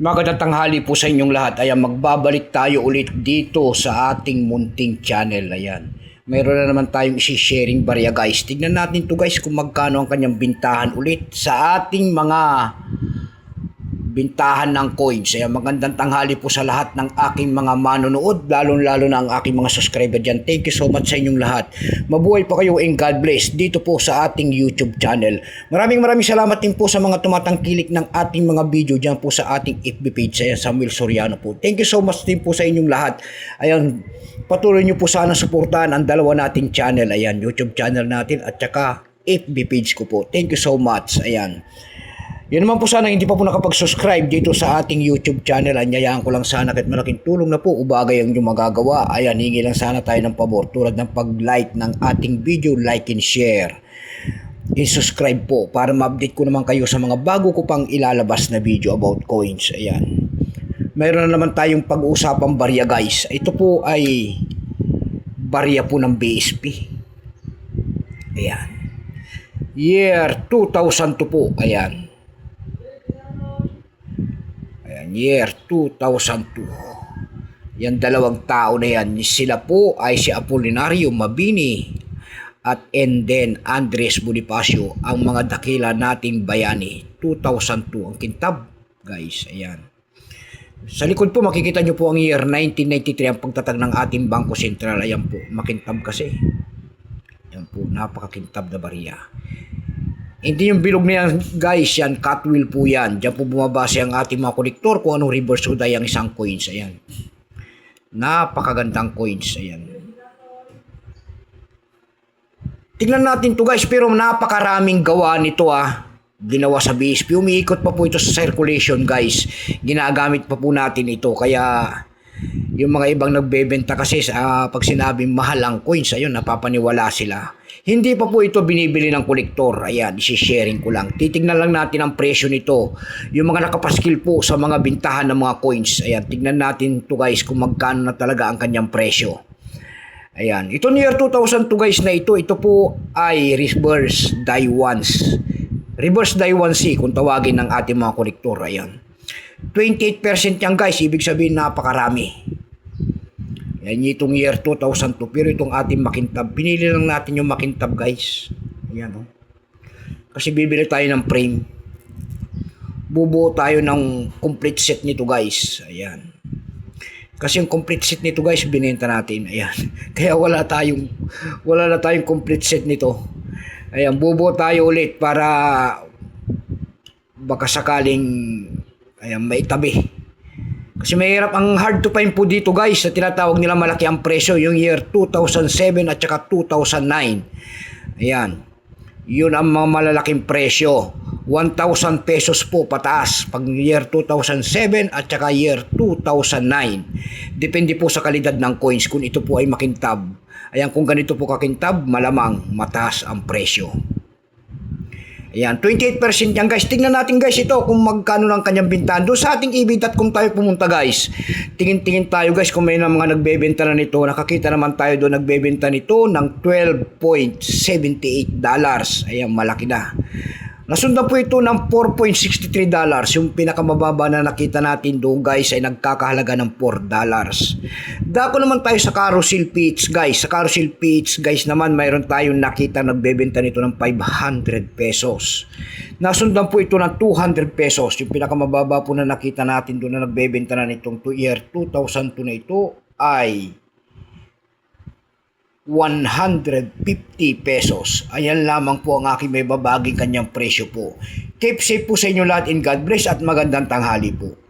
Magandang tanghali po sa inyong lahat. Ayan, magbabalik tayo ulit dito sa ating munting channel. Ayan. Mayroon na naman tayong isi-sharing barya guys. Tignan natin to guys kung magkano ang kanyang bintahan ulit sa ating mga bintahan ng coins. Ayan, magandang tanghali po sa lahat ng aking mga manonood, lalo na ang aking mga subscriber dyan. Thank you so much sa inyong lahat. Mabuhay pa kayo and God bless dito po sa ating YouTube channel. Maraming salamat din po sa mga tumatangkilik ng ating mga video dyan po sa ating FB page. Ayan, Samuel Soriano po. Thank you so much din po sa inyong lahat. Ayan, patuloy nyo po sana suportahan ang dalawa nating channel. Ayan, YouTube channel natin at saka FB page ko po. Thank you so much. Ayan. Yun naman po sana hindi pa po nakapag-subscribe dito sa ating YouTube channel. Anyayaan ko lang sana kahit malaking tulong na po ubagay ang inyong magagawa. Ayan, hingi lang sana tayo ng pabor tulad ng pag-like ng ating video, like and share. I-subscribe po para ma-update ko naman kayo sa mga bago ko pang ilalabas na video about coins. Ayan. Mayroon na naman tayong pag-uusapang barya guys. Ito po ay barya po ng BSP. Ayan. Year 2002 po. Ayan. Year 2002. Yan dalawang tao na yan. Sila po ay si Apolinario Mabini at and then Andres Bonifacio, ang mga dakila nating bayani. 2002 ang kintab guys. Ayan. Sa likod po makikita nyo po ang year 1993 ang pagtatag ng ating Bangko Sentral. Ayan po, makintab kasi. Ayan po, napakakintab na bariya. Hindi yung bilog na yan guys, yan cut wheel po yan. Diyan po bumabase ang ating mga kolektor kung anong reverse uday ang isang coins. Ayan. Napakagandang coins. Ayan. Tingnan natin to guys, pero napakaraming gawa nito ginawa sa BSP. Umiikot pa po ito sa circulation guys. Ginagamit pa po natin ito. Kaya yung mga ibang nagbebenta kasi pag sinabing mahal ang coins, ayun, napapaniwala sila. Hindi pa po ito binibili ng kolektor. Ayan, isi-sharing ko lang. Titignan lang natin ang presyo nito. Yung mga nakapaskil po sa mga bintahan ng mga coins. Ayan, tignan natin to guys kung magkano na talaga ang kanyang presyo. Ayan, ito year 2002 guys na ito. Ito po ay reverse die once. Reverse die once kung tawagin ng ating mga kolektor. Ayan. 28% yan guys, ibig sabihin napakarami. Yan itong year 2002, pero itong ating makintab, pinili lang natin yung makintab guys. Ayan kasi bibili tayo ng frame. Bubuo tayo ng complete set nito guys. Ayan. Kasi yung complete set nito guys, binenta natin. Ayan. Kaya wala na tayong complete set nito. Ayan, bubuo tayo ulit para baka sakaling maitabi. Kasi mahirap, ang hard to find po dito guys, sa tinatawag nila malaki ang presyo, yung year 2007 at saka 2009. Ayan. Yun ang mga malalaking presyo. 1,000 pesos po pataas pag year 2007 at saka year 2009. Depende po sa kalidad ng coins kung ito po ay makintab. Ayan, kung ganito po kakintab, malamang mataas ang presyo. Ayan, 28% yan guys. Tingnan natin guys ito kung magkano lang kanyang bintahan. Doon sa ating EBIT.com tayo pumunta guys. Tingin tayo guys kung may na mga nagbebenta na nito. Nakakita naman tayo doon nagbebenta nito ng $12.78. Ayan, malaki na. Nasundan po ito ng $4.63. Yung pinakamababa na nakita natin doon guys ay nagkakahalaga ng $4. Dako naman tayo sa carousel pitch guys. Sa carousel pitch guys naman mayroon tayong nakita nagbebenta nito ng 500 pesos. Nasundan po ito ng 200 pesos. Yung pinakamababa po na nakita natin doon na nagbebenta na nitong year 2002 na ito ay 150 pesos. Ayan lamang po ang aking may babaging kanyang presyo po. Keep safe po sa inyo lahat and God bless at magandang tanghali po.